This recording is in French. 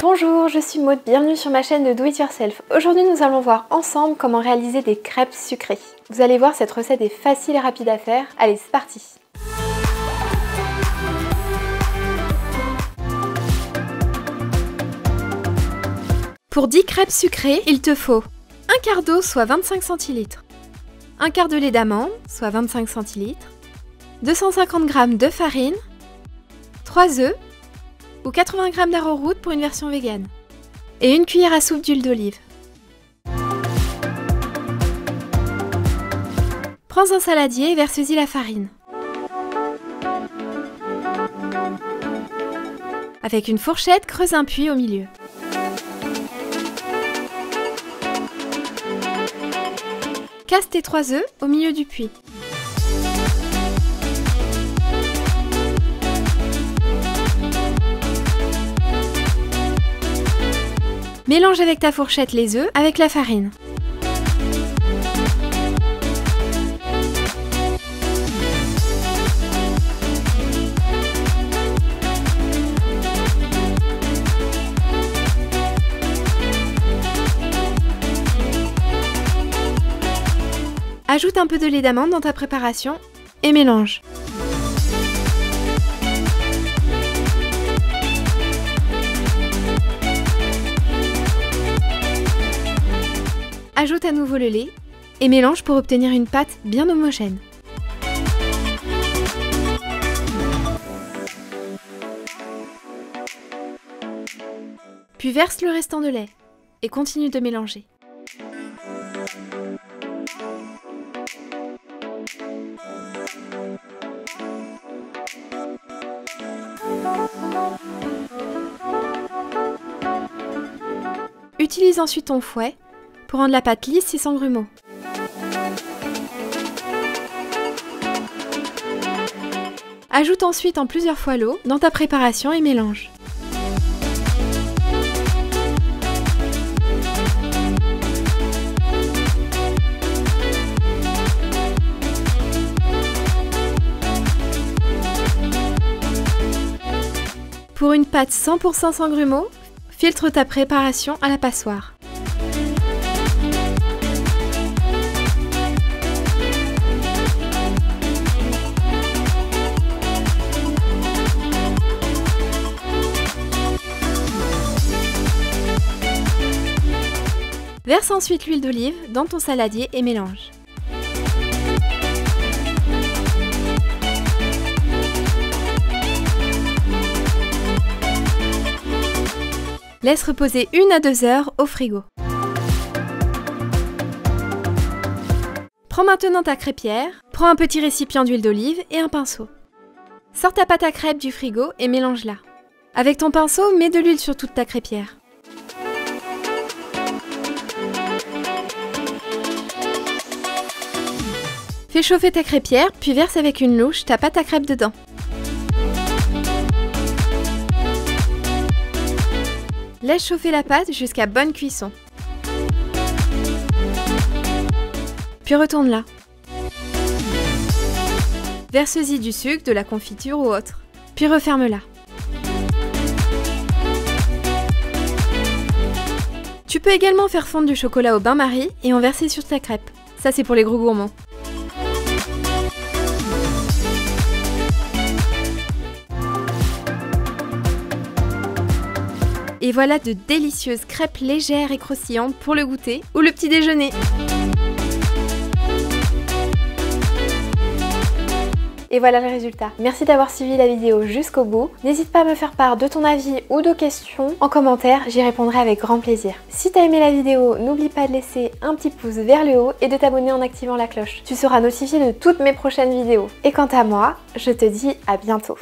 Bonjour, je suis Maud, bienvenue sur ma chaîne de Do It Yourself. Aujourd'hui nous allons voir ensemble comment réaliser des crêpes sucrées. Vous allez voir, cette recette est facile et rapide à faire. Allez, c'est parti! Pour 10 crêpes sucrées, il te faut un quart d'eau, soit 25 centilitres, un quart de lait d'amande, soit 25 centilitres, 250 g de farine, 3 œufs ou 80 g d'arrowroot pour une version végane, et une cuillère à soupe d'huile d'olive. Prends un saladier et verse-y la farine. Avec une fourchette, creuse un puits au milieu. Casse tes 3 œufs au milieu du puits. Mélange avec ta fourchette les œufs avec la farine. Ajoute un peu de lait d'amande dans ta préparation et mélange. Ajoute à nouveau le lait et mélange pour obtenir une pâte bien homogène. Puis verse le restant de lait et continue de mélanger. Utilise ensuite ton fouet pour rendre la pâte lisse et sans grumeaux. Ajoute ensuite en plusieurs fois l'eau dans ta préparation et mélange. Pour une pâte 100% sans grumeaux, filtre ta préparation à la passoire. Verse ensuite l'huile d'olive dans ton saladier et mélange. Laisse reposer 1 à 2 heures au frigo. Prends maintenant ta crêpière, prends un petit récipient d'huile d'olive et un pinceau. Sors ta pâte à crêpes du frigo et mélange-la. Avec ton pinceau, mets de l'huile sur toute ta crêpière. Fais chauffer ta crêpière, puis verse avec une louche ta pâte à crêpes dedans. Laisse chauffer la pâte jusqu'à bonne cuisson. Puis retourne-la. Verse-y du sucre, de la confiture ou autre. Puis referme-la. Tu peux également faire fondre du chocolat au bain-marie et en verser sur ta crêpe. Ça, c'est pour les gros gourmands. Et voilà de délicieuses crêpes légères et croustillantes pour le goûter ou le petit déjeuner. Et voilà le résultat. Merci d'avoir suivi la vidéo jusqu'au bout. N'hésite pas à me faire part de ton avis ou de questions en commentaire, j'y répondrai avec grand plaisir. Si t'as aimé la vidéo, n'oublie pas de laisser un petit pouce vers le haut et de t'abonner en activant la cloche. Tu seras notifié de toutes mes prochaines vidéos. Et quant à moi, je te dis à bientôt.